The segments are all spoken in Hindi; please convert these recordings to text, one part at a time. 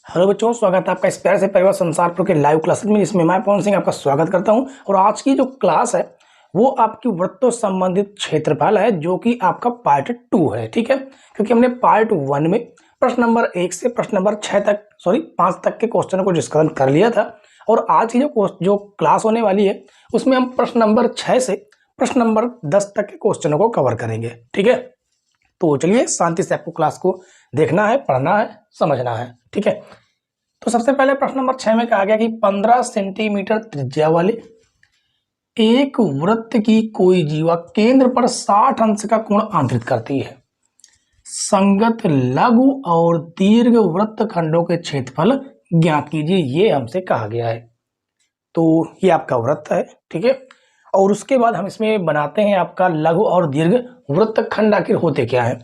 हेलो बच्चों, स्वागत है आपका इस प्यारे से परिवार संसारपुर के लाइव क्लासेस में, जिसमें मैं पवन सिंह आपका स्वागत करता हूं। और आज की जो क्लास है वो आपकी वृत्तों संबंधित क्षेत्रफल है, जो कि आपका पार्ट 2 है। ठीक है, क्योंकि हमने पार्ट 1 में प्रश्न नंबर 1 से प्रश्न नंबर 5 तक के क्वेश्चन को डिस्कशन कर लिया था। और आज की जो क्लास होने वाली है उसमें हम प्रश्न नंबर 6 से प्रश्न नंबर 10 तक के क्वेश्चनों को कवर करेंगे। ठीक है, तो चलिए शांति से आपको क्लास को देखना है, पढ़ना है, समझना है। ठीक है, तो सबसे पहले प्रश्न नंबर 6 में कहा गया कि 15 सेंटीमीटर त्रिज्या वाले एक वृत्त की कोई जीवा केंद्र पर 60 अंश का कोण आंतरित करती है। संगत लघु और दीर्घ वृत्त खंडों के क्षेत्रफल ज्ञात कीजिए, ये हमसे कहा गया है। तो ये आपका वृत्त है। ठीक है, और उसके बाद हम इसमें बनाते हैं आपका लघु और दीर्घ वृत्त खंड आखिर होते क्या है।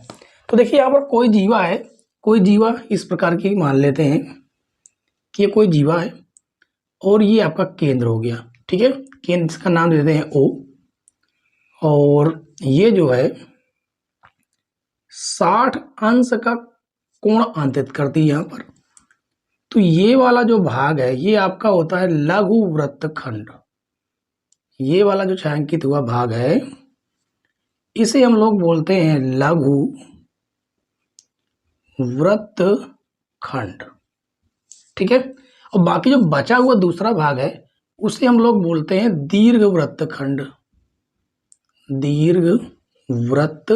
तो देखिए, यहाँ पर कोई जीवा है, कोई जीवा इस प्रकार की मान लेते हैं कि ये कोई जीवा है और ये आपका केंद्र हो गया। ठीक है, केंद्र का नाम देते हैं O, और ये जो है 60 अंश का कोण आंतरित करती है यहाँ पर। तो ये वाला जो भाग है ये आपका होता है लघु वृत्त खंड। ये वाला जो छायांकित हुआ भाग है इसे हम लोग बोलते हैं लघु वृत्त खंड। ठीक है, और बाकी जो बचा हुआ दूसरा भाग है उसे हम लोग बोलते हैं दीर्घ वृत्त खंड। दीर्घ वृत्त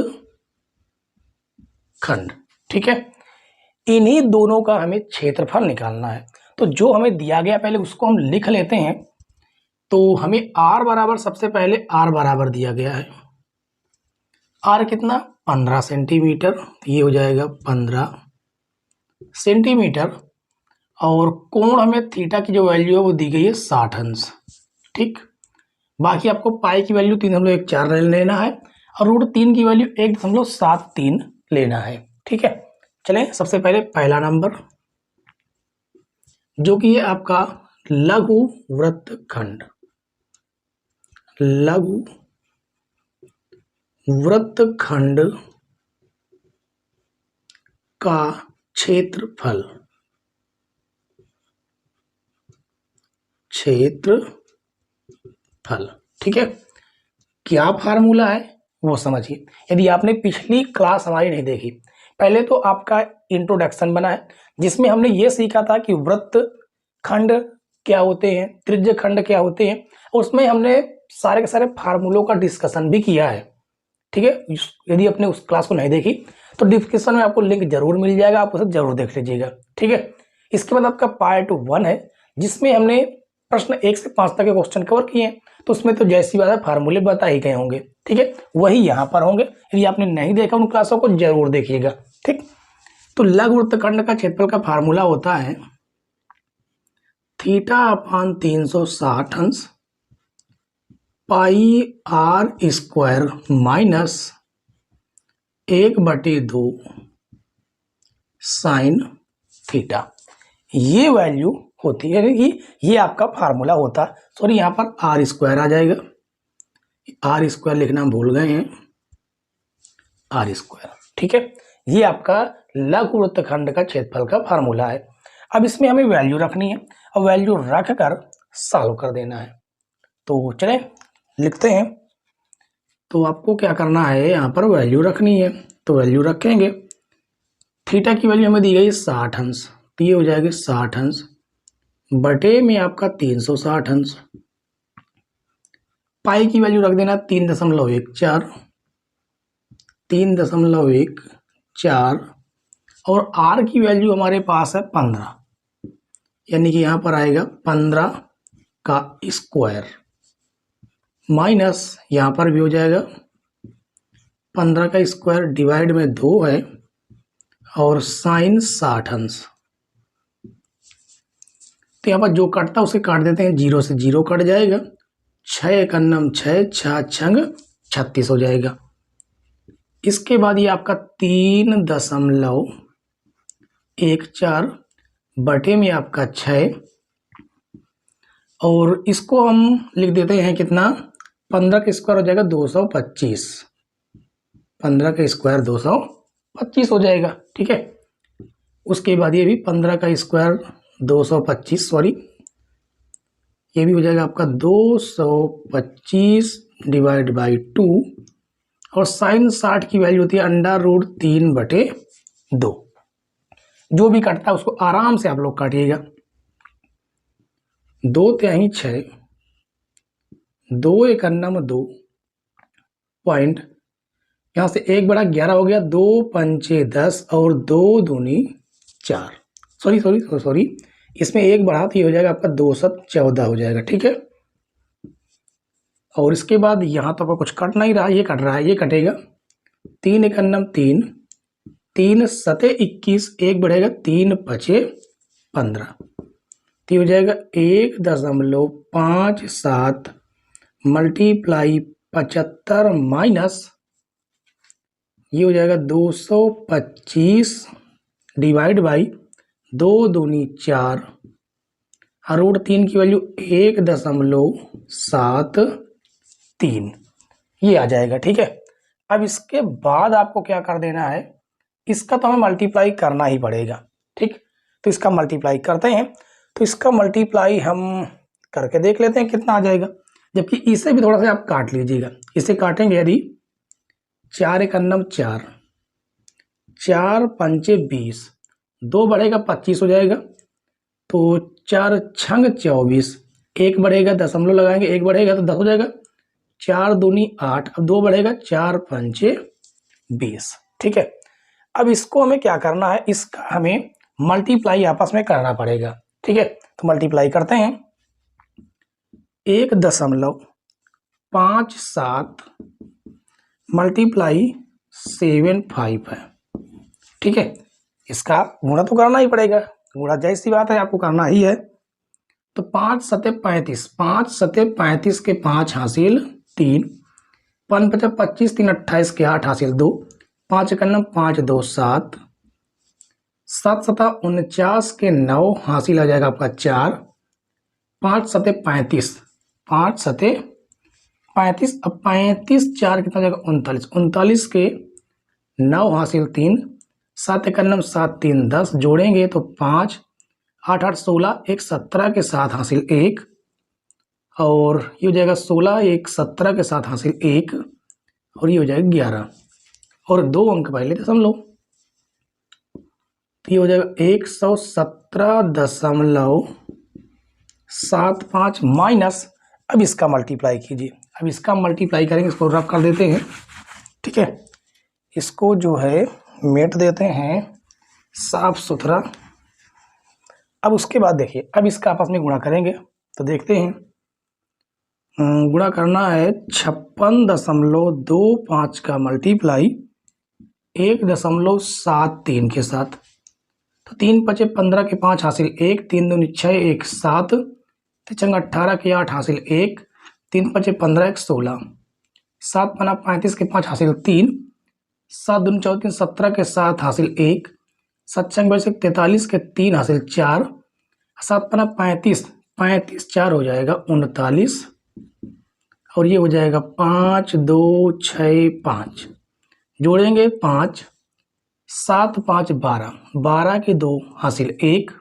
खंड। ठीक है, इन्हीं दोनों का हमें क्षेत्रफल निकालना है। तो जो हमें दिया गया पहले उसको हम लिख लेते हैं। तो हमें r बराबर, सबसे पहले r बराबर दिया गया है। r कितना, 15 सेंटीमीटर। ये हो जाएगा 15 सेंटीमीटर। और कोण हमें थीटा की जो वैल्यू है वो दी गई है 60 अंश। ठीक, बाकी आपको पाई की वैल्यू 3.14 लेना है और √3 की वैल्यू 1.73 लेना है। ठीक है, चलें सबसे पहले पहला नंबर जो कि है आपका लघु वृत्त खंड। लघु वृत्त खंड का क्षेत्रफल, क्षेत्रफल। ठीक है, क्या फार्मूला है वो समझिए। यदि आपने पिछली क्लास हमारी नहीं देखी, पहले तो आपका इंट्रोडक्शन बना है जिसमें हमने ये सीखा था कि वृत्त खंड क्या होते हैं, त्रिज्य खंड क्या होते हैं। उसमें हमने सारे के सारे फार्मूलों का डिस्कशन भी किया है। ठीक है, यदि आपने उस क्लास को नहीं देखी तो डिस्क्रिप्शन में आपको लिंक जरूर मिल जाएगा, आप उसे जरूर देख लीजिएगा। ठीक है, इसके बाद आपका पार्ट 1 है जिसमें हमने प्रश्न 1 से 5 तक के क्वेश्चन कवर किए हैं। तो उसमें तो जैसी बात है फार्मूले बता ही गए होंगे। ठीक है, वही यहाँ पर होंगे। यदि आपने नहीं देखा उन क्लासों को जरूर देखिएगा। ठीक, तो लघु वृत्तखंड का क्षेत्रफल का फार्मूला होता है θ/360 अंश पाई r² माइनस 1/2 साइन थीटा। ये वैल्यू होती है, यानी कि ये आपका फार्मूला होता है। सॉरी, यहाँ पर r² आ जाएगा, r² लिखना भूल गए हैं, r²। ठीक है, ये आपका लघु वृत्तखंड का क्षेत्रफल का फार्मूला है। अब इसमें हमें वैल्यू रखनी है और वैल्यू रख कर सॉल्व कर देना है। तो चलें लिखते हैं। तो आपको क्या करना है, यहाँ पर वैल्यू रखनी है। तो वैल्यू रखेंगे, थीटा की वैल्यू हमें दी गई 60 अंश, तो ये हो जाएगा 60 अंश बटे में आपका 360 अंश। पाई की वैल्यू रख देना 3.14, 3.14, और r की वैल्यू हमारे पास है 15, यानी कि यहाँ पर आएगा 15 का स्क्वायर माइनस यहाँ पर भी हो जाएगा 15 का स्क्वायर डिवाइड में 2 है और साइन 60 अंश। तो यहाँ पर जो कटता उसे काट देते हैं, 0 से 0 कट जाएगा, 6 × 9 6, 6 छंग 36 हो जाएगा। इसके बाद ये आपका 3.14 बटे में आपका 6, और इसको हम लिख देते हैं कितना, 15 का स्क्वायर हो जाएगा 225, 15 का स्क्वायर 225 हो जाएगा। ठीक है, उसके बाद ये भी 15 का स्क्वायर 225, सॉरी ये भी हो जाएगा आपका 225 डिवाइड बाई 2, और साइन 60 की वैल्यू होती है √3/2। जो भी कटता है उसको आराम से आप लोग काटिएगा। 2 तिहाई 6, 2 × 2 पॉइंट, यहाँ से 1/11 हो गया, 2 पंचे 10 और 2 दूनी 4, सॉरी इसमें 1 बढ़ा तो ये हो जाएगा आपका 2 × 14 हो जाएगा, ठीक है। और इसके बाद यहाँ तो आपका कुछ कट नहीं रहा, ये कट रहा है, ये कटेगा। 3 × 3, 3 × 21, 1 बढ़ेगा, 3 × 5 = 15, तो हो जाएगा 1.57 मल्टीप्लाई 75 माइनस ये हो जाएगा 225 डिवाइड बाई 2 दूनी 4, √3 की वैल्यू 1.73 ये आ जाएगा, ठीक है। अब इसके बाद आपको क्या कर देना है, इसका तो हमें मल्टीप्लाई करना ही पड़ेगा, ठीक। तो इसका मल्टीप्लाई करते हैं, तो इसका मल्टीप्लाई हम करके देख लेते हैं कितना आ जाएगा। जबकि इसे भी थोड़ा सा आप काट लीजिएगा, इसे काटेंगे यदि 4 × 4, 4 पंचे 20, 2 बढ़ेगा 25 हो जाएगा, तो 4 छंग 24, 1 बढ़ेगा, दशमलव लगाएंगे, 1 बढ़ेगा तो 10 हो जाएगा, 4 दूनी 8, अब 2 बढ़ेगा, 4 पंचे 20, ठीक है। अब इसको हमें क्या करना है, इसका हमें मल्टीप्लाई आपस में करना पड़ेगा, ठीक है। तो मल्टीप्लाई करते हैं, 1.57 मल्टीप्लाई 75 है, ठीक है। इसका गुणा तो करना ही पड़ेगा, गुणा जैसी बात है आपको करना ही है। तो 5 × 7 = 35, 5 × 7 = 35 के 5 हासिल 3, 5 × 5 = 25, 3 × 28 के 8 हासिल 2, 5 × 9 = 5, 2 7, 7 × 7 = 49 के 9 हासिल आ जाएगा आपका 4, 5 × 7 = 35, 5 × 7 = 35, अब 35 4 कितना जाएगा 39, 39 के 9 हासिल 3, 7 × 9 = 7, 3 10, जोड़ेंगे तो 5, 8 8 16, 1 17 के साथ हासिल 1, और ये हो जाएगा 16, 1 17 के साथ हासिल 1, और ये हो जाएगा 11, और 2 अंक पहले दशमलव, तो ये हो जाएगा 117.75 माइनस, अब इसका मल्टीप्लाई कीजिए। अब इसका मल्टीप्लाई करेंगे, इसको रफ कर देते हैं, ठीक है। इसको जो है मेट देते हैं साफ सुथरा। अब उसके बाद देखिए, अब इसका आपस में गुणा करेंगे, तो देखते हैं। गुणा करना है 56.25 का मल्टीप्लाई 1.73 के साथ, तो 3 × 5 = 15 के 5 हासिल 1, 3 दूनी 6, 1 7, 3 18 के 8 हासिल 1, 3 × 5 = 15, 1 16, 7 × 5 = 35 के 5 हासिल 3, 7 दूनी 14, 17 के 7 हासिल 1, 7 × 5 = 43 के 3 हासिल 4, 7 × 35, 35 4 हो जाएगा 39, और ये हो जाएगा 5 2 6 5, जोड़ेंगे 5, 7 5 12, 12 के 2 हासिल 1,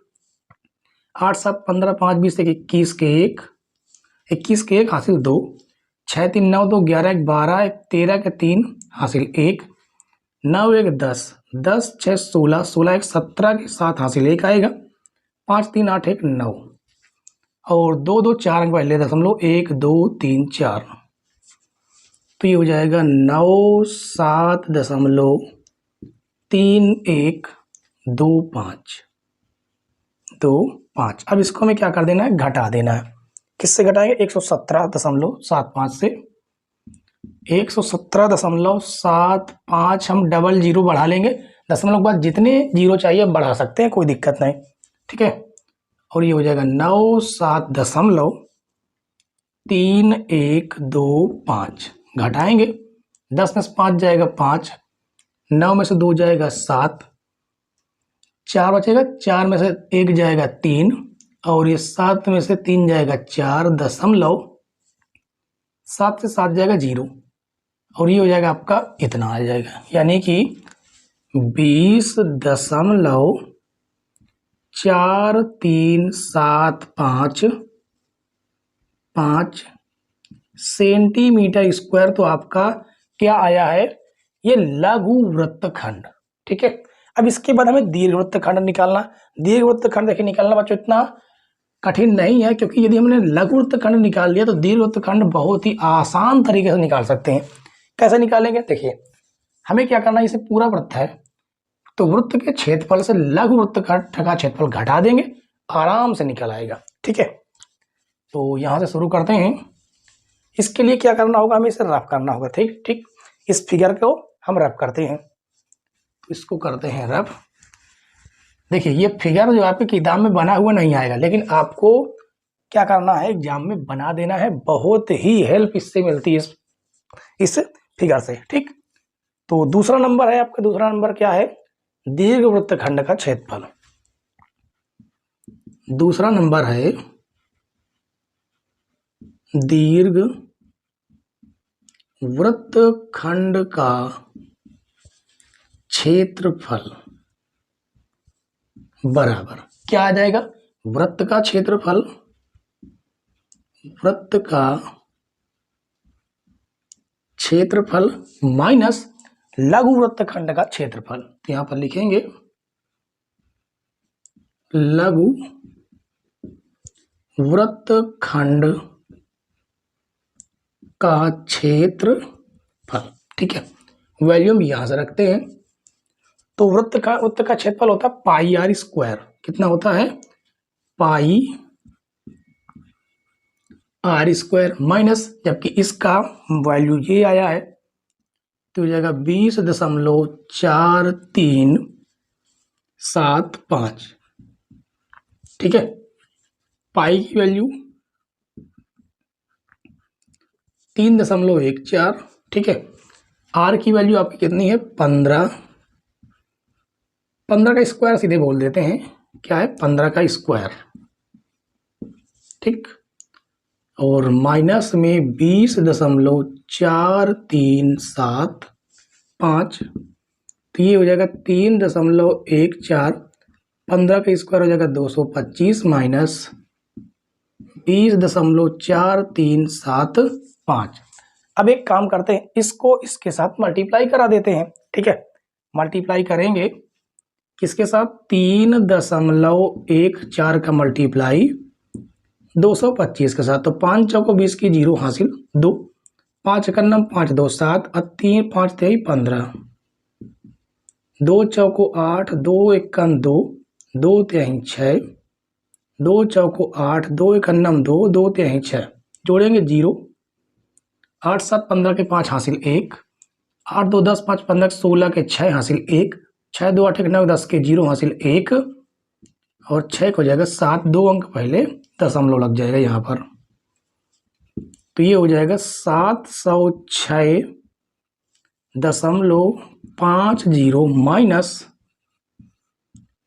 8 7 15, 5 20 21 के 1, 21 के 1 हासिल 2, 6 3 9 2 11 1 12, 13 के 3 हासिल 1, 9 1 10, 10 6 16, 16 1 17 के 7 हासिल 1 आएगा, 5 3 8 1 9, और 2 2 4 अंक पहले दशमलव, 1 2 3 4, तो ये हो जाएगा 97.3125। अब इसको हमें क्या कर देना है, घटा देना है। किससे घटाएंगे, 117.75 से। 117.75 हम डबल जीरो बढ़ा लेंगे, दशमलव के बाद जितने जीरो चाहिए बढ़ा सकते हैं, कोई दिक्कत नहीं, ठीक है। और ये हो जाएगा 97.3125, घटाएंगे, 10 में से 5 जाएगा 5, 9 में से 2 जाएगा 7, 4 बचेगा, 4 में से 1 जाएगा 3, और ये 7 में से 3 जाएगा 4, दशमलव 7 से 7 जाएगा 0, और ये हो जाएगा आपका इतना आ जाएगा, यानी कि 20.0 4375 सेंटीमीटर स्क्वायर। तो आपका क्या आया है, ये लघु वृत्तखंड। ठीक है, अब इसके बाद हमें दीर्घ वृत्तखंड निकालना। दीर्घ वृत्तखंड देखिए निकालना बच्चों इतना कठिन नहीं है, क्योंकि यदि हमने लघु वृत्तखंड निकाल लिया तो दीर्घ वृत्तखंड बहुत ही आसान तरीके से निकाल सकते हैं। कैसे निकालेंगे, देखिए हमें क्या करना है, इसे पूरा वृत्त है तो वृत्त के क्षेत्रफल से लघु वृत्तखंड का क्षेत्रफल घटा देंगे, आराम से निकल आएगा। ठीक है, तो यहां से शुरू करते हैं। इसके लिए क्या करना होगा, हमें इसे रफ करना होगा। ठीक ठीक, इस फिगर को हम रफ करते हैं, इसको करते हैं रफ। देखिए ये फिगर जो आपके किताब में बना हुआ नहीं आएगा, लेकिन आपको क्या करना है, एग्जाम में बना देना है। बहुत ही हेल्प इससे मिलती है, इस फिगर से। ठीक, तो दूसरा नंबर है आपका, दूसरा नंबर क्या है, दीर्घ वृत्तखंड का क्षेत्रफल। दूसरा नंबर है दीर्घ वृत्तखंड का क्षेत्रफल बराबर क्या आ जाएगा, वृत्त का क्षेत्रफल, वृत्त का क्षेत्रफल माइनस लघु वृत्तखंड का क्षेत्रफल। तो यहां पर लिखेंगे लघु वृत्तखंड का क्षेत्रफल। ठीक है, वैल्यू हम यहां से रखते हैं। तो वृत्त का क्षेत्रफल होता है पाई आर स्क्वायर। कितना होता है, पाई आर स्क्वायर माइनस, जबकि इसका वैल्यू ये आया है तो हो जाएगा 20.4375। ठीक है, पाई की वैल्यू 3.14। ठीक है, आर की वैल्यू आपकी कितनी है, 15 का स्क्वायर सीधे बोल देते हैं, क्या है 15 का स्क्वायर। ठीक, और माइनस में 20.4375, तो ये हो जाएगा 3.14। 15 का स्क्वायर हो जाएगा 225 माइनस 20.4375। अब एक काम करते हैं, इसको इसके साथ मल्टीप्लाई करा देते हैं। ठीक है, मल्टीप्लाई करेंगे किसके साथ, 3.14 का मल्टीप्लाई 225 के साथ। तो 5 चौको 20 की 0 हासिल, 2 5 एकन्नम 5 2 7 और 3 5 3 15, 2 चौको 8 2 एकन 2 2 3 6, 2 चौको 8 2 एकन्नम 2 2 3 6, जोड़ेंगे 0, 8 7 15 के 5 हासिल 1, 8 2 10 5 15 16 के 6 हासिल 1, 6 2 8 1 9 10 के 0 हासिल 1, और 6 हो जाएगा 7, 2 अंक पहले दशमलव लग जाएगा यहाँ पर। तो ये हो जाएगा 706.50 माइनस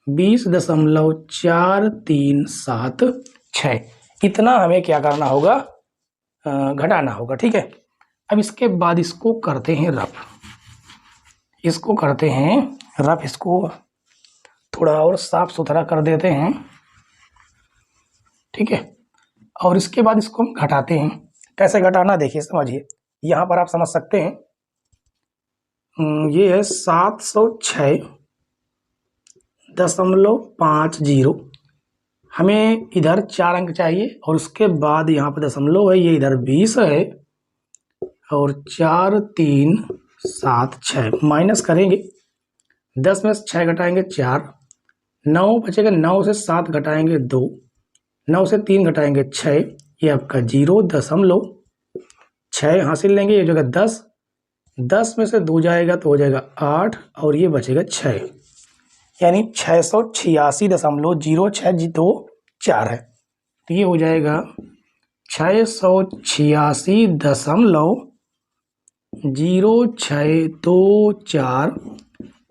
20.4376। इतना हमें क्या करना होगा, घटाना होगा। ठीक है, अब इसके बाद इसको करते हैं रफ, इसको करते हैं रफ, इसको थोड़ा और साफ सुथरा कर देते हैं। ठीक है, और इसके बाद इसको हम घटाते हैं। कैसे घटाना देखिए, समझिए, यहाँ पर आप समझ सकते हैं, ये है 706.50। हमें इधर 4 अंक चाहिए और उसके बाद यहाँ पर दशमलव है, ये इधर 20 है और 4376 माइनस करेंगे, 10 में से 6 घटाएंगे 4, 9 बचेगा, 9 से 7 घटाएंगे 2, 9 से 3 घटाएंगे 6, ये आपका 0.6 हासिल लेंगे, ये जगह 10, 10 में से 2 जाएगा तो हो जाएगा 8 और ये बचेगा 6, यानी 686.0624 है। तो ये हो जाएगा 686.0624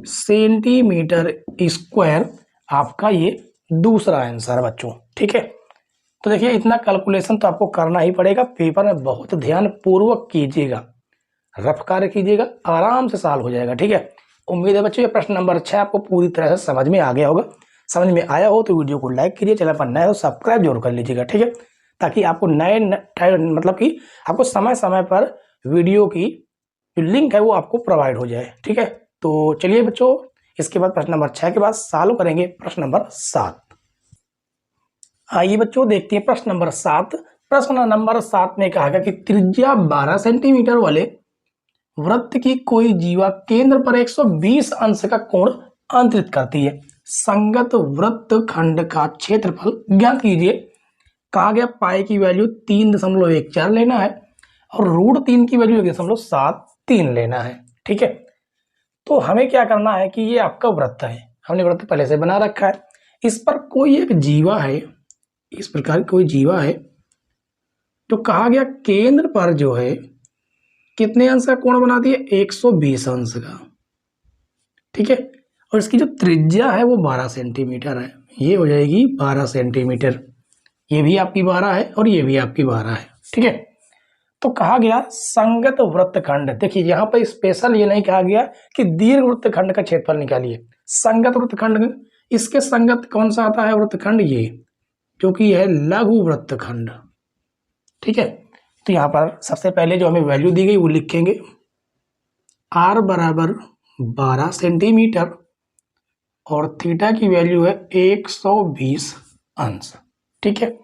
सेंटीमीटर स्क्वायर आपका ये दूसरा आंसर है बच्चों। ठीक है, तो देखिए इतना कैलकुलेशन तो आपको करना ही पड़ेगा, पेपर में बहुत ध्यान पूर्वक कीजिएगा, रफ कार्य कीजिएगा, आराम से सॉल्व हो जाएगा। ठीक है, उम्मीद है बच्चों ये प्रश्न नंबर 6 आपको पूरी तरह से समझ में आ गया होगा। समझ में आया हो तो वीडियो को लाइक कीजिए, चैनल पर नए हो सब्सक्राइब जरूर कर लीजिएगा, ठीक है, ताकि आपको नए मतलब कि आपको समय समय पर वीडियो की जो लिंक है वो आपको प्रोवाइड हो जाए, ठीक है। तो चलिए बच्चों, इसके बाद प्रश्न नंबर 6 के बाद सॉल्व करेंगे प्रश्न नंबर 7। आइए बच्चों देखते हैं प्रश्न नंबर 7। प्रश्न नंबर 7 में कहा गया कि त्रिज्या 12 सेंटीमीटर वाले वृत्त की कोई जीवा केंद्र पर 120 अंश का कोण अंतरित करती है। संगत वृत्त खंड का क्षेत्रफल ज्ञात कीजिए। कहा गया पाई की वैल्यू 3.14 लेना है और √3 की वैल्यू 1.73 लेना है, ठीक है। तो हमें क्या करना है कि ये आपका वृत्त है, हमने वृत्त पहले से बना रखा है, इस पर कोई एक जीवा है, इस प्रकार कोई जीवा है, तो कहा गया केंद्र पर जो है कितने अंश का कोण बनाती है, 120 अंश का, ठीक है। और इसकी जो त्रिज्या है वो 12 सेंटीमीटर है, ये हो जाएगी 12 सेंटीमीटर, ये भी आपकी 12 है और ये भी आपकी 12 है, ठीक है। तो कहा गया संगत वृत्तखंड, देखिए यहाँ पर स्पेशल ये नहीं कहा गया कि दीर्घ वृत्तखंड का क्षेत्रफल निकालिए, संगत वृत्तखंड, इसके संगत कौन सा आता है वृत्तखंड, ये जो कि है लघु वृत्तखंड, ठीक है। तो यहाँ पर सबसे पहले जो हमें वैल्यू दी गई वो लिखेंगे, r बराबर 12 सेंटीमीटर और थीटा की वैल्यू है 120 अंश, ठीक है।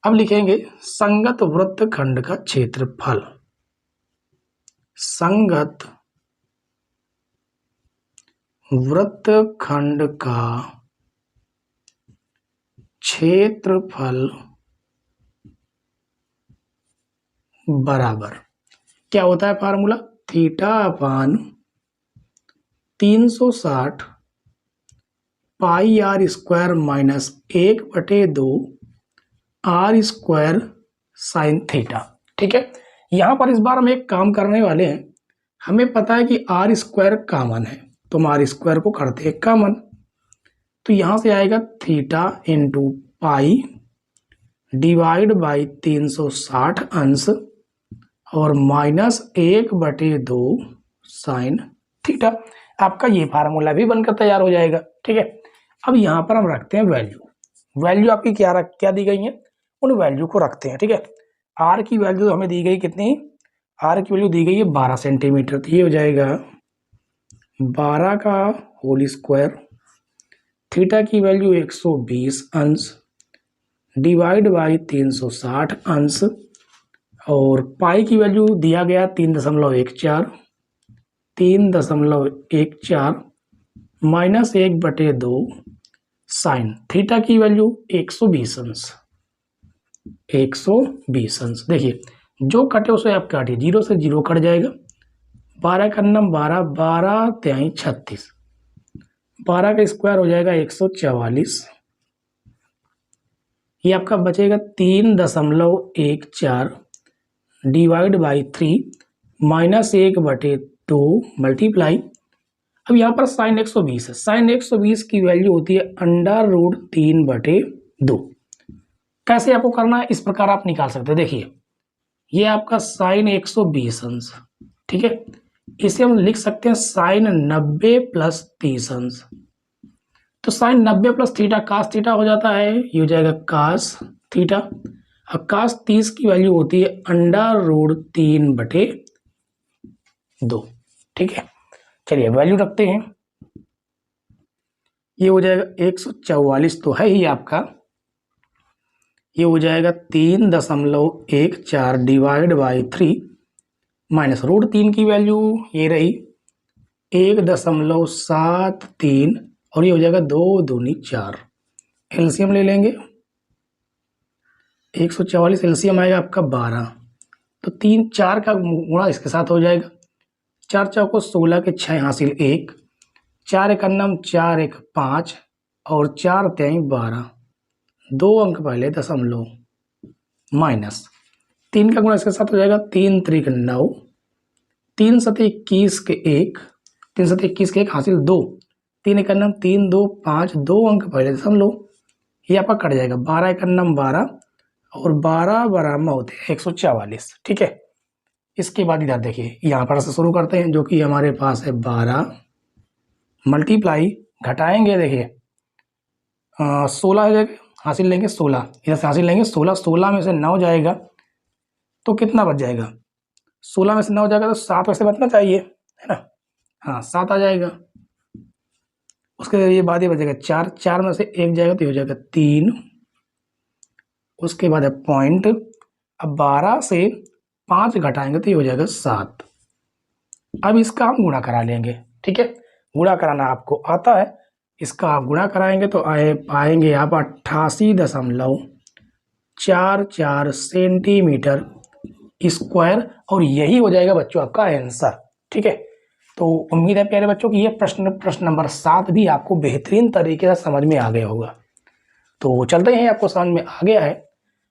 अब लिखेंगे संगत वृत्तखंड का क्षेत्रफल, संगत वृत्तखंड का क्षेत्रफल बराबर क्या होता है फार्मूला, थीटा अपान 360 पाई r square minus 1/2 r square sine theta, ठीक है। यहां पर इस बार हम एक काम करने वाले हैं, हमें पता है कि r स्क्वायर कॉमन है तो हम r स्क्वायर को करते हैं कॉमन, तो यहां से आएगा theta into pi divide by 360 अंश और माइनस 1/2 साइन थीटा, आपका ये फार्मूला भी बनकर तैयार हो जाएगा, ठीक है। अब यहाँ पर हम रखते हैं वैल्यू आपकी क्या दी गई है, उन वैल्यू को रखते हैं, ठीक है। आर की वैल्यू हमें दी गई कितनी, आर की वैल्यू दी गई है 12 सेंटीमीटर, तो ये हो जाएगा 12 का होल स्क्वायर, थीटा की वैल्यू 120 अंश डिवाइड बाई 360 अंश और पाई की वैल्यू दिया गया 3.14 माइनस 1/2 साइन थीटा की वैल्यू 120 अंश, 120 अंश। देखिए जो कटे उसे आप काटिए, 0 से 0 कट जाएगा, 12 का नम 12, 12 तिहाई 36, 12 का स्क्वायर हो जाएगा 144, ये आपका बचेगा 3.14 डिवाइड बाई 3 माइनस 1/2 मल्टीप्लाई, अब यहाँ पर साइन 120 है, साइन 120 की वैल्यू होती है √3/2। कैसे आपको करना है, इस प्रकार आप निकाल सकते हैं, देखिए ये आपका साइन 120 अंश, ठीक है, इसे हम लिख सकते हैं साइन 90 प्लस 30 अंश, तो sine 90 plus theta cos theta हो जाता है, ये हो जाएगा कास थीटा, अब कास 30 की वैल्यू होती है √3/2, ठीक है। चलिए वैल्यू रखते हैं, ये हो जाएगा 144 तो है ही आपका, ये हो जाएगा 3.14 डिवाइड बाई 3 माइनस √3 की वैल्यू ये रही 1.73 और ये हो जाएगा 2 दूनी 4, एलसीएम ले लेंगे, 144 एलसीएम आएगा आपका 12, तो 3 4 का गुणा इसके साथ हो जाएगा, 4 चौको 16 के 6 हासिल 1, 4 एक अन्नम 4 एक 5 और 4 तिहाई 12, 2 अंक पहले दशमलव माइनस 3 का गुणा इसके साथ हो जाएगा, 3 त्रिक 9, 3 सतह 21 के 1, 3 सतह 21 के 1 हासिल 2, 3 एक अन्नम 3 2 5, 2 अंक पहले दशमलव, ये आपका कट जाएगा, 12 एक अन्नम 12 और 12 बराबर होते हैं 144, ठीक है। इसके बाद इधर देखिए यहाँ पर से शुरू करते हैं, जो कि हमारे पास है 12 मल्टीप्लाई घटाएंगे, देखिए 16 हो जाएगा, हासिल लेंगे 16, इधर से हासिल लेंगे 16, 16 में से 9 जाएगा तो कितना बच जाएगा, 16 में से 9 जाएगा तो 7 वैसे बचना चाहिए, है ना। हाँ 7 आ जाएगा। उसके ये बाद ये बचेगा 4, 4 में से 1 जाएगा तो ये हो जाएगा 3। उसके बाद है पॉइंट, अब 12 से 5 घटाएंगे तो ये हो जाएगा 7। अब इसका हम गुणा करा लेंगे, ठीक है। गुणा कराना आपको आता है, इसका आप गुणा कराएंगे तो पाएंगे आप 88.44 सेंटीमीटर स्क्वायर, और यही हो जाएगा बच्चों आपका आंसर, ठीक है। तो उम्मीद है प्यारे बच्चों कि ये प्रश्न नंबर 7 भी आपको बेहतरीन तरीके से समझ में आ गया होगा। तो चलते हैं, आपको समझ में आ गया है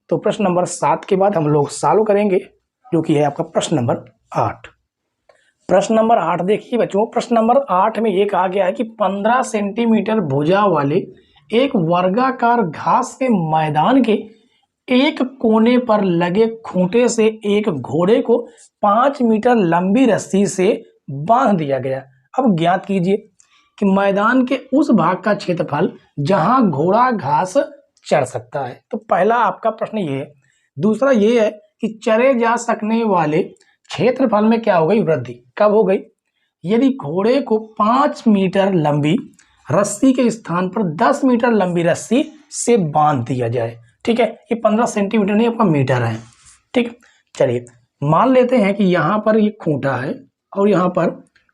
तो प्रश्न नंबर 7 के बाद हम लोग सॉल्व करेंगे, जो कि है आपका प्रश्न नंबर 8। प्रश्न नंबर 8 देखिए बच्चों, प्रश्न नंबर 8 में ये कहा गया है कि 15 सेंटीमीटर भुजा वाले एक वर्गाकार घास के मैदान के एक कोने पर लगे खूंटे से एक घोड़े को 5 मीटर लंबी रस्सी से बांध दिया गया। अब ज्ञात कीजिए कि मैदान के उस भाग का क्षेत्रफल जहां घोड़ा घास चर सकता है। तो पहला आपका प्रश्न ये है। दूसरा ये है कि चरे जा सकने वाले क्षेत्रफल में क्या हो गई, वृद्धि। कब हो गई, यदि घोड़े को 5 मीटर लंबी रस्सी के स्थान पर 10 मीटर लंबी रस्सी से बांध दिया जाए, ठीक है। ये 15 सेंटीमीटर नहीं, आपका मीटर है, ठीक। चलिए मान लेते हैं कि यहाँ पर ये खूंटा है और यहाँ पर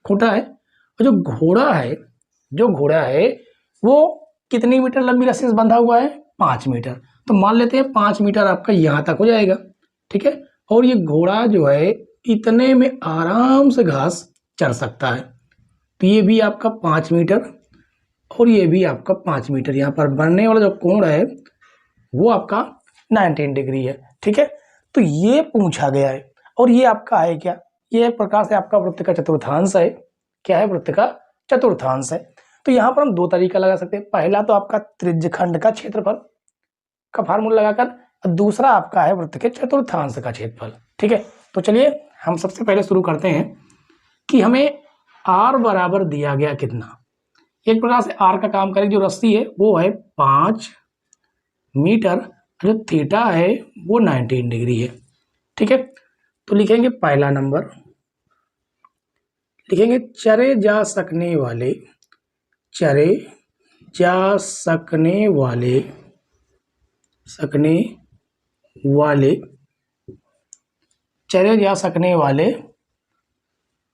खूंटा है, और जो घोड़ा है वो कितनी मीटर लंबी रस्सी से बंधा हुआ है, 5 मीटर। तो मान लेते हैं 5 मीटर आपका यहाँ तक हो जाएगा, ठीक है। और ये घोड़ा जो है इतने में आराम से घास चर सकता है। तो ये भी आपका 5 मीटर और ये भी आपका 5 मीटर। यहाँ पर बनने वाला जो कोण है वो आपका 19 डिग्री है, ठीक है। तो ये पूछा गया है, और ये आपका है क्या, ये एक प्रकार से आपका वृत्त का चतुर्थांश है। क्या है, वृत्त का चतुर्थांश है। तो यहाँ पर हम दो तरीका लगा सकते हैं। पहला तो आपका त्रिज्यखंड का क्षेत्रफल का फार्मूला लगाकर, दूसरा आपका है वृत्त के चतुर्थांश का क्षेत्रफल, ठीक है। तो चलिए हम सबसे पहले शुरू करते हैं कि हमें r बराबर दिया गया कितना। एक प्रकार से r का काम करें, जो रस्सी है वो है 5 मीटर, जो थीटा है वो 19 डिग्री है, ठीक है। तो लिखेंगे पहला नंबर, लिखेंगे चरे जा सकने वाले चरे जा सकने वाले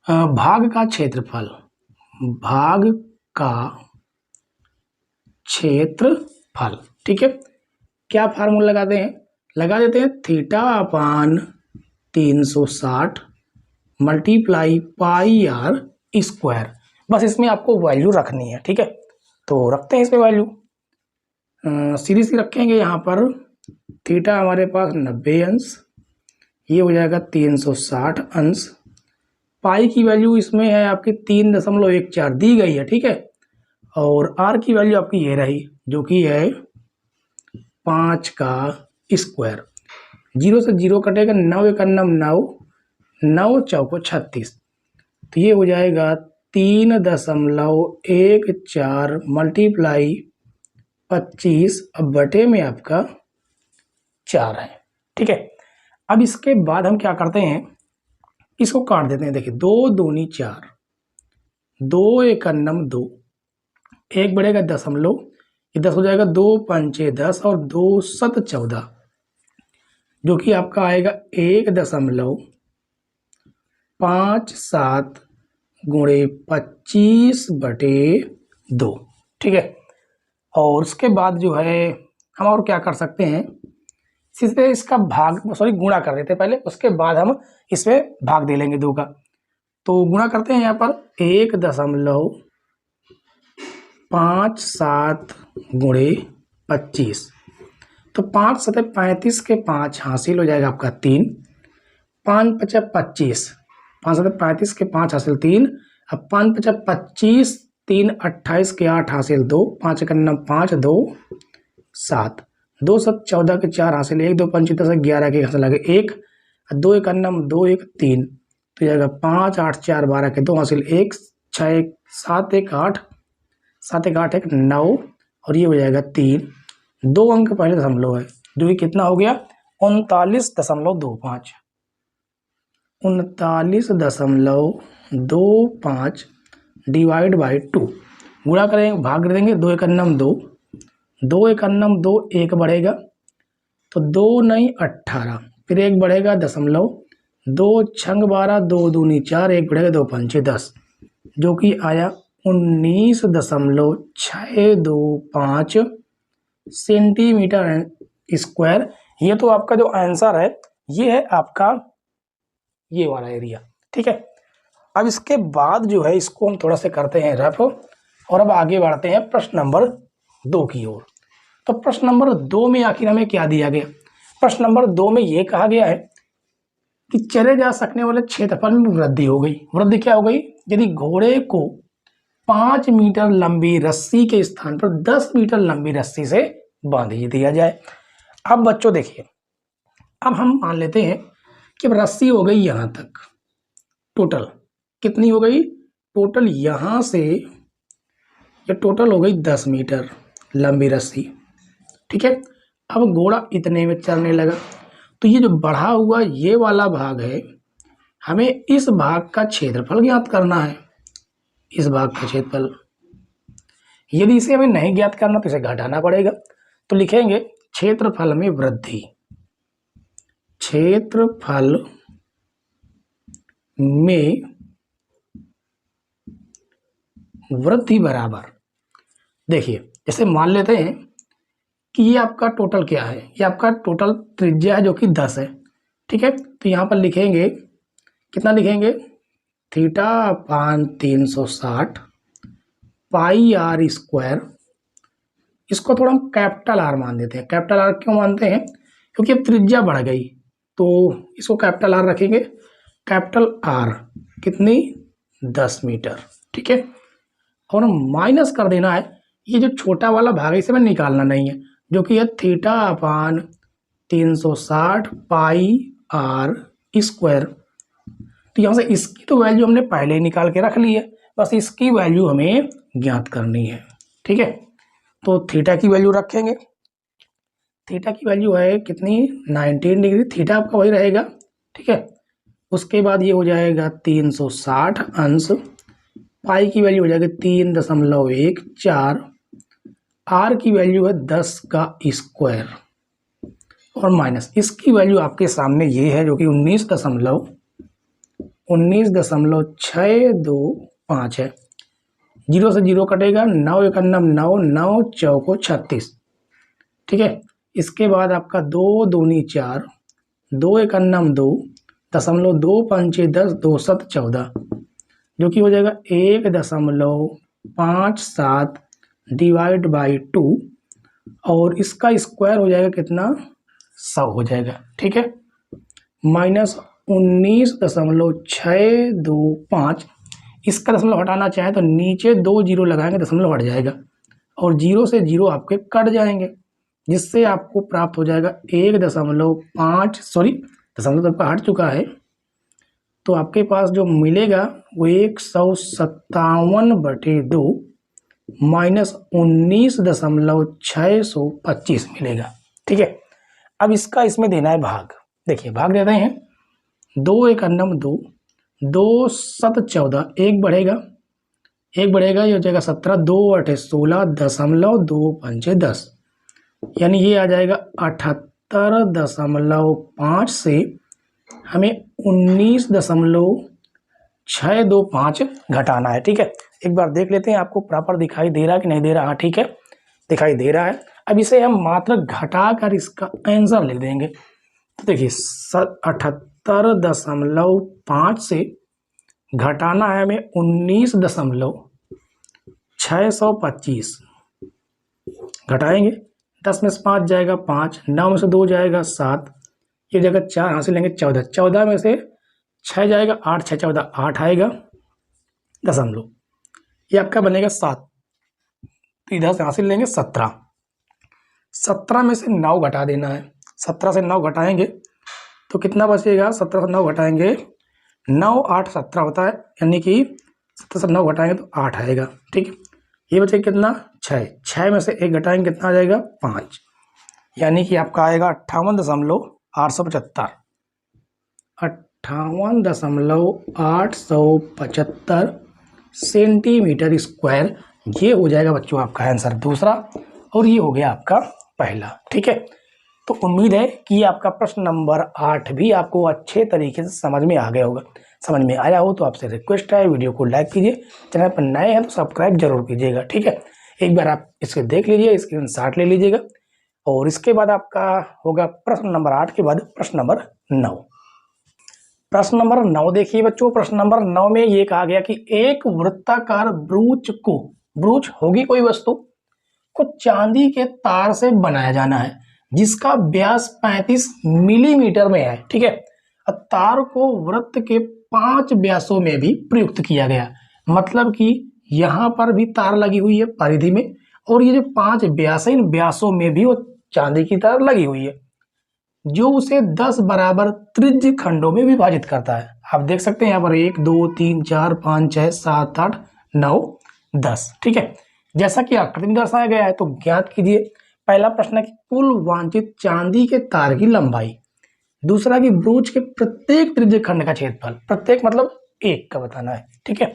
भाग का क्षेत्रफल, ठीक है। क्या फार्मूला लगाते हैं, लगा देते हैं theta upon 360 multiply pi r square. बस इसमें आपको वैल्यू रखनी है, ठीक है। तो रखते हैं इसमें वैल्यू, सीधी सी रखेंगे। यहाँ पर थीटा हमारे पास 90 अंश, ये हो जाएगा 360 अंश। पाई की वैल्यू इसमें है आपकी 3.14 दी गई है, ठीक है। और आर की वैल्यू आपकी ये रही, जो कि है 5 का स्क्वायर। 0 से 0 कटेगा, 9 1 9, 9 चौको 36। तो ये हो जाएगा 3.14 मल्टीप्लाई 25, अब बटे में आपका 4 है, ठीक है। अब इसके बाद हम क्या करते हैं, इसको काट देते हैं। देखिए 2 दूनी 4, 2 1 2, 1 बढ़ेगा दशमलव, ये 10 हो जाएगा, 2 पंचे 10 और 2 7 14, जो कि आपका आएगा 1.57 गुणे 25/2, ठीक है। और उसके बाद जो है हम और क्या कर सकते हैं, इससे इसका गुणा कर देते हैं पहले, उसके बाद हम इसमें भाग दे लेंगे 2 का। तो गुणा करते हैं यहाँ पर 1.57 गुणे 25, तो 5 7 35 के 5 हासिल हो जाएगा आपका 3, 5 5 25, 5 7 35 के 5 हासिल 3, अब 5 5 25, 3 28 के 8 हासिल 2, 5 1 5 2 7, 2 7 14 के 4 हासिल 1, 2 5 10 11 के हासिल लगे 1, 2 1 2 1 3, तो जाएगा 5 8 4 12 के 2 हासिल 1, 6 1 7 1 8, 7 1 8 1 9, और ये हो जाएगा 3, 2 अंक पहले दशमलव है, जो कि कितना हो गया 39.25, 39.25 डिवाइड बाई 2, गुणा करेंगे, भाग कर देंगे, 2 एक अन्नम 2, 2 एक अन्नम 2, एक बढ़ेगा तो 2 नहीं 18, फिर एक बढ़ेगा दशमलव, 2 छंग 12, 2 दूनी 4, एक बढ़ेगा 2 पंचे 10, जो कि आया 19.625 सेंटीमीटर स्क्वायर। ये तो आपका जो आंसर है ये है आपका ये वाला एरिया, ठीक है। अब इसके बाद जो है इसको हम थोड़ा सा करते हैं रफ, और अब आगे बढ़ते हैं प्रश्न नंबर 2 की ओर। तो प्रश्न नंबर 2 में आखिर हमें क्या दिया गया? प्रश्न नंबर 2 में ये कहा गया है कि चले जा सकने वाले क्षेत्रफल में वृद्धि हो गई। वृद्धि क्या हो गई? यदि घोड़े को 5 मीटर लंबी रस्सी के स्थान पर 10 मीटर लंबी रस्सी से बांध दिया जाए। अब बच्चों देखिए, अब हम मान लेते हैं कि रस्सी हो गई यहां तक, टोटल कितनी हो गई? टोटल यहां से ये टोटल हो गई 10 मीटर लंबी रस्सी, ठीक है। अब घोड़ा इतने में चलने लगा, तो ये जो बढ़ा हुआ ये वाला भाग है, हमें इस भाग का क्षेत्रफल ज्ञात करना है। इस भाग का क्षेत्रफल, यदि इसे हमें नहीं ज्ञात करना तो इसे घटाना पड़ेगा। तो लिखेंगे क्षेत्रफल में वृद्धि, क्षेत्रफल में वृद्धि बराबर, देखिए जैसे मान लेते हैं कि ये आपका टोटल क्या है, ये आपका टोटल त्रिज्या है जो कि 10 है, ठीक है। तो यहाँ पर लिखेंगे, कितना लिखेंगे? Theta upon 360 pi r square, इसको थोड़ा हम कैपिटल आर मान देते हैं। कैपिटल आर क्यों मानते हैं? क्योंकि अब त्रिज्या बढ़ गई तो इसको कैपिटल आर रखेंगे। कैपिटल आर कितनी? 10 मीटर, ठीक है। और माइनस कर देना है, ये जो छोटा वाला भाग है इसे में निकालना नहीं है, जो कि है theta upon 360 pi r square. तो यहाँ से इसकी तो वैल्यू हमने पहले ही निकाल के रख ली है, बस इसकी वैल्यू हमें ज्ञात करनी है, ठीक है। तो थीटा की वैल्यू रखेंगे, थीटा की वैल्यू है कितनी? 19 डिग्री, थीटा आपका वही रहेगा, ठीक है। उसके बाद ये हो जाएगा 360 अंश, पाई की वैल्यू हो जाएगी 3.14, आर की वैल्यू है 10 का स्क्वायर, और माइनस इसकी वैल्यू आपके सामने ये है जो कि 19.625 है। 0 से 0 कटेगा, 9 एक 9, 9 चौको 36, ठीक है। इसके बाद आपका 2 दूनी 4, 2 एक 2, 2 पंचे 10, 2 7 14, जो कि हो जाएगा 1.57 डिवाइड बाई 2, और इसका स्क्वायर हो जाएगा कितना? 100 हो जाएगा, ठीक है। माइनस 19.625, इसका दशमलव हटाना चाहे तो नीचे 2 जीरो लगाएंगे, दशमलव हट जाएगा, और 0 से 0 आपके कट जाएंगे, जिससे आपको प्राप्त हो जाएगा 1.5, सॉरी दशमलव आपका हट चुका है, तो आपके पास जो मिलेगा वो 157/2 माइनस 19.625 मिलेगा, ठीक है। अब इसका इसमें देना है भाग, देखिए भाग देते हैं, 2 एक 2, 2 7 14, एक बढ़ेगा, ये हो जाएगा 17, 2 8 16, 2 पंचे 10, यानी ये आ जाएगा 78.5 से हमें 19.625 घटाना है, ठीक है। एक बार देख लेते हैं आपको प्रॉपर दिखाई दे रहा है कि नहीं दे रहा? हाँ ठीक है, दिखाई दे रहा है। अब इसे हम मात्र घटाकर इसका आंसर लिख देंगे। तो देखिए 78.5 से घटाना है हमें 19.625, घटाएंगे, 10 में से 5 जाएगा 5, 9 में से 2 जाएगा 7, ये जगह 4 यहाँ से लेंगे 14, 14 में से 6 जाएगा 8, 6 14 8 आएगा दशमलव, ये आपका बनेगा 7, तो इधर से यहाँ से लेंगे 17, 17 में से 9 घटा देना है, 17 से 9 घटाएंगे तो कितना बचेगा? 17 से 9 घटाएंगे, 9 8 17 होता है, यानी कि 17 से 9 घटाएंगे तो 8 आएगा, ठीक है। ये बचेगा कितना? 6, 6 में से 1 घटाएंगे कितना आ जाएगा 5, यानी कि आपका आएगा 58,875, 58,875 सेंटीमीटर स्क्वायर। ये हो जाएगा बच्चों आपका आंसर दूसरा, और ये हो गया आपका पहला। ठीक है, तो उम्मीद है कि आपका प्रश्न नंबर 8 भी आपको अच्छे तरीके से समझ में आ गया होगा। समझ में आया हो तो आपसे रिक्वेस्ट है वीडियो को लाइक कीजिए, चैनल पर नए हैं तो सब्सक्राइब जरूर कीजिएगा। ठीक है, एक बार आप इसके देख लीजिए, स्क्रीनशॉट ले लीजिएगा, और इसके बाद आपका होगा प्रश्न नंबर 8 के बाद प्रश्न नंबर 9। प्रश्न नंबर 9 देखिए बच्चों, प्रश्न नंबर 9 में ये कहा गया कि एक वृत्ताकार ब्रूच को, ब्रूच होगी कोई वस्तु को चांदी के तार से बनाया जाना है जिसका व्यास 35 मिलीमीटर में है। ठीक है, तार को वृत्त के 5 व्यासों में भी प्रयुक्त किया गया, मतलब कि यहां पर भी तार लगी हुई है परिधि में, और ये जो 5 व्यास है इन व्यासों में भी वो चांदी की तार लगी हुई है, जो उसे 10 बराबर त्रिज्य खंडों में विभाजित करता है। आप देख सकते हैं यहाँ पर 1 2 3 4 5 6 7 8 9 10। ठीक है, जैसा कि आकृति में दर्शाया गया है, तो ज्ञात कीजिए। पहला प्रश्न है कि कुल वांछित चांदी के तार की लंबाई, दूसरा कि ब्रूच के प्रत्येक त्रिज्य खंड का क्षेत्रफल, प्रत्येक मतलब एक का बताना है। ठीक है,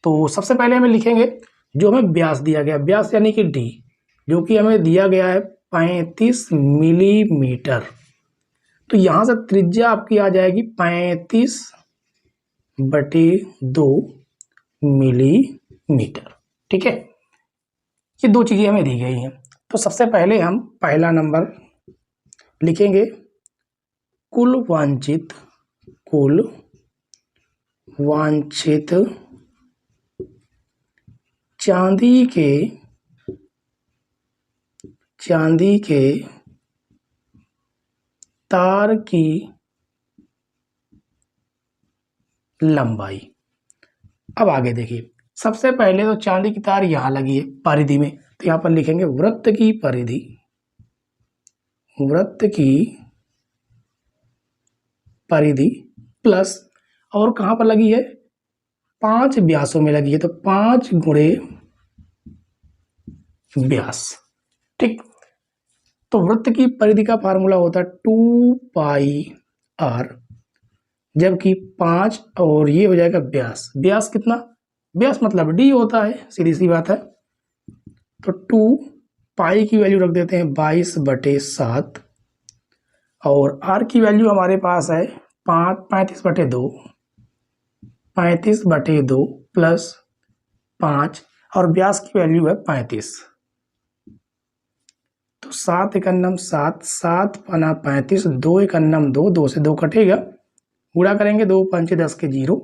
तो सबसे पहले हमें लिखेंगे जो हमें व्यास दिया गया, व्यास यानी कि डी, जो कि हमें दिया गया है 35 मिलीमीटर, तो यहां से त्रिज्या आपकी आ जाएगी 35/2 मिलीमीटर। ठीक है, ये दो चीजें हमें दी गई हैं। तो सबसे पहले हम पहला नंबर लिखेंगे, कुल वांछित चांदी के तार की लंबाई। अब आगे देखिए, सबसे पहले तो चांदी की तार यहां लगी है परिधि में, तो यहां पर लिखेंगे वृत्त की परिधि, प्लस, और कहां पर लगी है 5 व्यासों में लगी है, तो 5 गुणे व्यास। ठीक, तो वृत्त की परिधि का फार्मूला होता है 2πr, जबकि 5 और ये हो जाएगा व्यास। व्यास कितना, व्यास मतलब डी होता है, सीधी सी बात है। तो 2 पाई की वैल्यू रख देते हैं 22/7, और आर की वैल्यू हमारे पास है 35/2 प्लस 5, और व्यास की वैल्यू है 35। तो 7 एकन्नम 7, 7 पना 35, 2 एकन्नम 2, 2 से 2 कटेगा, गुणा करेंगे 2 पंचे 10 के 0,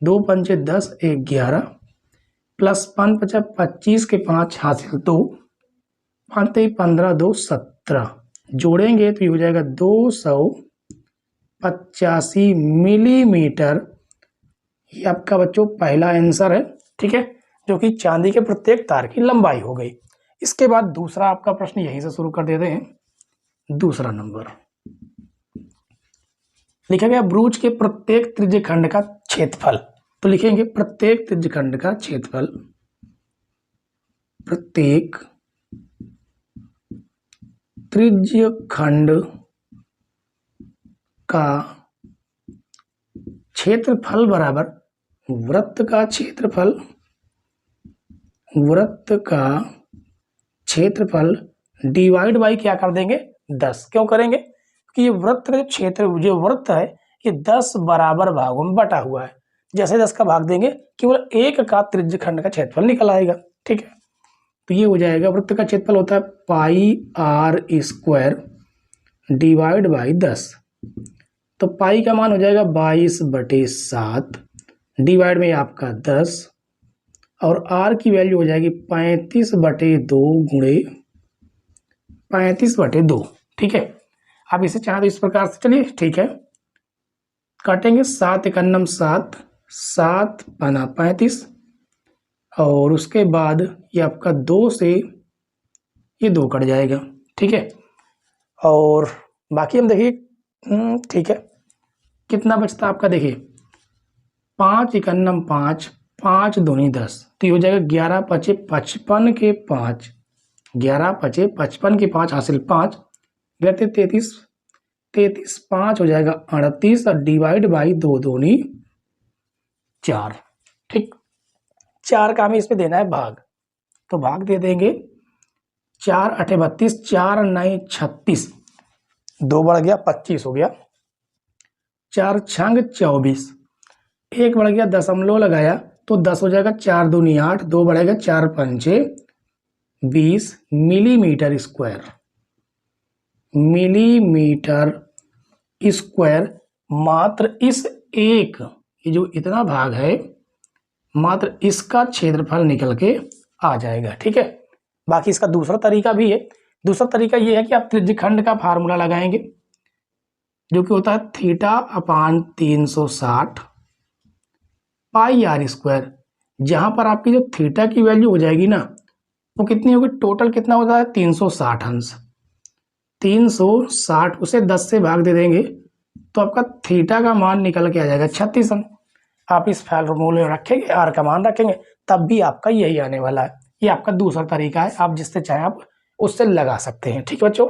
2 पंचे 10 1 11, प्लस 5 पचा 25 के 5 हासिल 2, 5 15 2 17, जोड़ेंगे तो ये हो जाएगा 285 मिलीमीटर। ये आपका बच्चों पहला आंसर है। ठीक है, जो कि चांदी के प्रत्येक तार की लंबाई हो गई। इसके बाद दूसरा आपका प्रश्न यहीं से शुरू कर देते हैं। दूसरा नंबर लिखा गया ब्रूच के प्रत्येक त्रिज्य खंड का क्षेत्रफल, तो लिखेंगे प्रत्येक त्रिज्य खंड का क्षेत्रफल, प्रत्येक त्रिज्य खंड का क्षेत्रफल बराबर वृत्त का क्षेत्रफल डिवाइड बाई क्या कर देंगे 10। क्यों करेंगे, कि ये वृत्त क्षेत्र, जो वृत्त है ये 10 बराबर भागों में बटा हुआ है, जैसे 10 का भाग देंगे केवल एक का त्रिज्य खंड का क्षेत्रफल निकल आएगा। ठीक है, तो ये हो जाएगा, वृत्त का क्षेत्रफल होता है πr² डिवाइड बाई 10, तो पाई का मान हो जाएगा 22/7 डिवाइड में आपका 10, और r की वैल्यू हो जाएगी 35/2 गुणे 35/2। ठीक है, आप इसे चाहें तो इस प्रकार से, चलिए ठीक है, काटेंगे 7 एकन्नम 7, 7 पना 35, और उसके बाद ये आपका 2 से ये 2 कट जाएगा। ठीक है, और बाकी हम देखिए, ठीक है, कितना बचता आपका, देखिए 5 एकन्नम 5, 5 दूनी 10, तो ये हो जाएगा 11 पचे 55 के 5, 11 पचे 55 के 5 हासिल 5, 33, 33 5 हो जाएगा 38 और डिवाइड बाई 2 दूनी 4। ठीक, 4 का हमें इसमें देना है भाग, तो भाग दे देंगे 4 8 32, 4 9 36, 2 बढ़ गया 25 हो गया, 4 छंग 24, 1 बढ़ गया दशमलव लगाया तो 10 हो जाएगा, 4 दूनी 8, 2 बढ़ेगा 4 पंचे 20 मिलीमीटर स्क्वायर, मिलीमीटर स्क्वायर। मात्र इस एक, ये जो इतना भाग है मात्र इसका क्षेत्रफल निकल के आ जाएगा। ठीक है, बाकी इसका दूसरा तरीका भी है। दूसरा तरीका ये है कि आप त्रिज्यखंड का फार्मूला लगाएंगे जो कि होता है theta upon 360 pi r square, जहां पर आपकी जो थीटा की वैल्यू हो जाएगी ना वो कितनी होगी, टोटल कितना होता है 360 अंश, 360 उसे 10 से भाग दे देंगे तो आपका थीटा का मान निकल के आ जाएगा 36 अंश। आप इस फॉर्मूले में रखेंगे, आर का मान रखेंगे, तब भी आपका यही आने वाला है। ये आपका दूसरा तरीका है, आप जिससे चाहें आप उससे लगा सकते हैं। ठीक है बच्चों,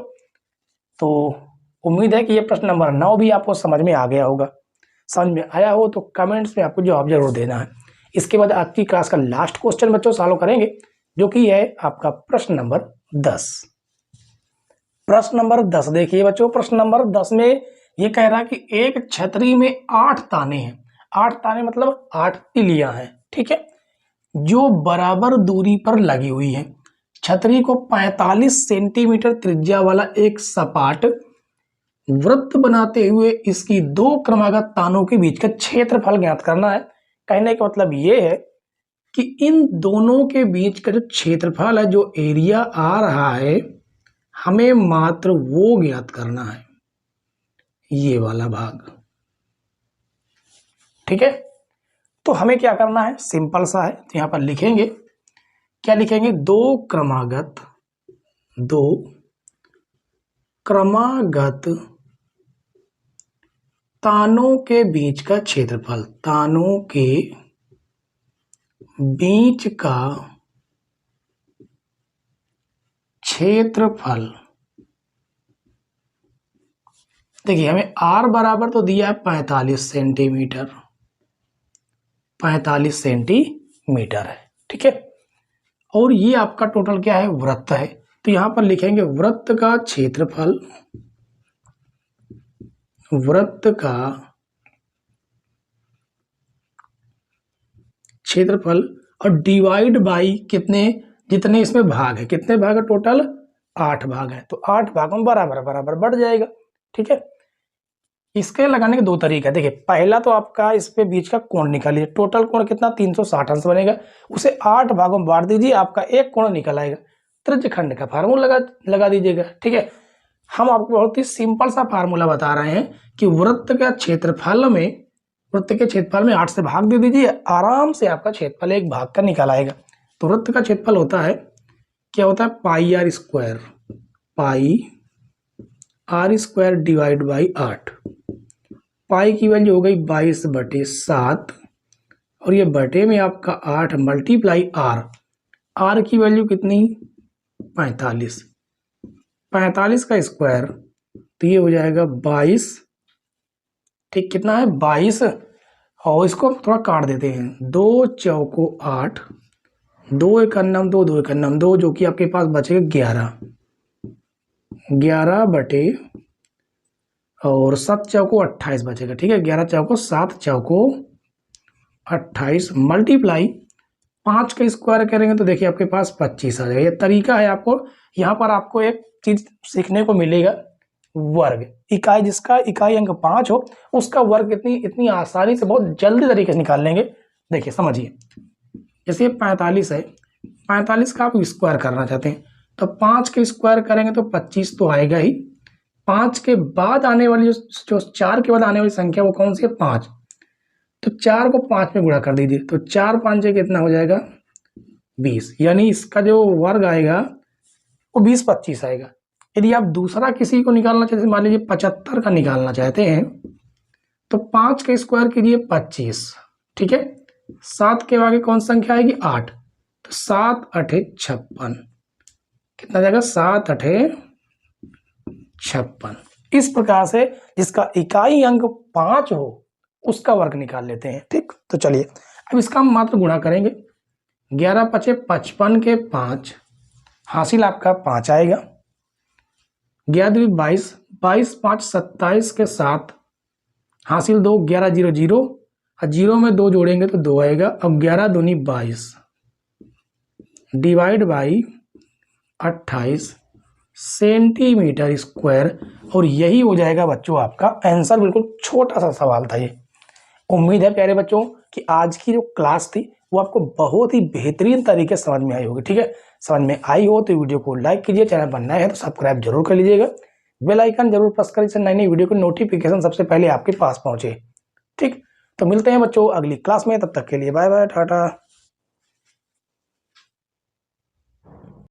तो उम्मीद है कि ये प्रश्न नंबर 9 भी आपको समझ में आ गया होगा। समझ में आया हो तो कमेंट्स में आपको जवाब जरूर देना है। इसके बाद आज की क्लास का लास्ट क्वेश्चन बच्चों सॉल्व करेंगे जो कि है आपका प्रश्न नंबर 10। प्रश्न नंबर 10 देखिए बच्चों, प्रश्न नंबर 10 में ये कह रहा है कि एक छतरी में 8 ताने हैं, 8 ताने मतलब 8 तिलियां हैं। ठीक है, जो बराबर दूरी पर लगी हुई है। छतरी को 45 सेंटीमीटर त्रिज्या वाला एक सपाट वृत्त बनाते हुए इसकी 2 क्रमागत तानों के बीच का क्षेत्रफल ज्ञात करना है। कहने का मतलब ये है कि इन दोनों के बीच का जो क्षेत्रफल है, जो एरिया आ रहा है, हमें मात्र वो ज्ञात करना है, ये वाला भाग। ठीक है, तो हमें क्या करना है, सिंपल सा है, तो यहां पर लिखेंगे, क्या लिखेंगे, 2 क्रमागत तानों के बीच का क्षेत्रफल, तानों के बीच का क्षेत्रफल। देखिए हमें आर बराबर तो दिया है 45 सेंटीमीटर, 45 सेंटीमीटर है। ठीक है, और ये आपका टोटल क्या है, वृत्त है, तो यहां पर लिखेंगे वृत्त का क्षेत्रफल, वृत्त का क्षेत्रफल और डिवाइड बाई कितने, जितने इसमें भाग है, कितने भाग है टोटल, 8 भाग है, तो 8 भागों में बराबर बराबर बढ़ जाएगा। ठीक है, इसके लगाने के 2 तरीके, देखिए पहला तो आपका इस पे बीच का कोण निकालिए, टोटल कोण कितना 360 अंश बनेगा, उसे 8 भागों में बांट दीजिए, आपका एक कोण निकल आएगा। त्रिज्यखंड का फार्मूला लगा दीजिएगा। ठीक है, हम आपको बहुत ही सिंपल सा फार्मूला बता रहे हैं कि वृत्त का क्षेत्रफल में, वृत्त के क्षेत्रफल में 8 से भाग दे दीजिए, आराम से आपका क्षेत्रफल एक भाग का निकल आएगा। तो वृत्त का क्षेत्रफल होता है, क्या होता है, pi r square, pi r square divide by 8। Pi की वैल्यू हो गई 22/7 और ये बटे में आपका 8 मल्टीप्लाई आर, आर की वैल्यू कितनी, 45, 45 का स्क्वायर, तो ये हो जाएगा 22। ठीक, कितना है 22, और इसको थोड़ा काट देते हैं, 2 चौको 8, 2 एकन्नम 2, 2 एकन्नम 2, जो कि आपके पास बचेगा 11, 11 बटे और 7 चौको 28 बचेगा। ठीक है, 11 चौको 7 चौको 28 मल्टीप्लाई 5 का स्क्वायर करेंगे तो देखिए आपके पास 25 आ जाएगा। ये तरीका है, आपको यहाँ पर आपको एक चीज सीखने को मिलेगा, वर्ग इकाई, जिसका इकाई अंक 5 हो उसका वर्ग इतनी आसानी से बहुत जल्दी तरीके से निकाल लेंगे। देखिए समझिए, जैसे 45 है, 45 का आप स्क्वायर करना चाहते हैं तो 5 के स्क्वायर करेंगे तो 25 तो आएगा ही, 5 के बाद आने वाली जो 4 के बाद आने वाली संख्या वो कौन सी है, 5, तो 4 को 5 में गुणा कर दीजिए, तो 4 5 कितना हो जाएगा 20, यानी इसका जो वर्ग आएगा वो 20 25 आएगा। यदि आप दूसरा किसी को निकालना चाहते हैं, मान लीजिए 75 का निकालना चाहते हैं तो 5 का स्क्वायर कीजिए 25, ठीक है, 7 के आगे कौन संख्या आएगी? 8। तो 7 8 56, कितना जाएगा? 7 8 56। इस प्रकार से जिसका इकाई अंक 5 हो उसका वर्ग निकाल लेते हैं। ठीक, तो चलिए अब इसका हम मात्र गुणा करेंगे। 11 5 55 के 5, हासिल आपका 5 आएगा। 11 दूनी 22, 22 5 27 के 7, हासिल 2, 11 0 0, और 0 में 2 जोड़ेंगे तो 2 आएगा। अब 11 दूनी 22 डिवाइड बाई 28 सेंटीमीटर स्क्वायर, और यही हो जाएगा बच्चों आपका आंसर। बिल्कुल छोटा सा सवाल था ये। उम्मीद है प्यारे बच्चों कि आज की जो क्लास थी वो आपको बहुत ही बेहतरीन तरीके से समझ में आई होगी। ठीक है, समझ में आई हो तो वीडियो को लाइक कीजिए, चैनल पर नए हैं तो सब्सक्राइब जरूर कर लीजिएगा, बेल आइकन जरूर प्रेस करिए जिससे नई नई वीडियो की नोटिफिकेशन सबसे पहले आपके पास पहुंचे। ठीक, तो मिलते हैं बच्चों अगली क्लास में, तब तक के लिए बाय बाय, टाटा।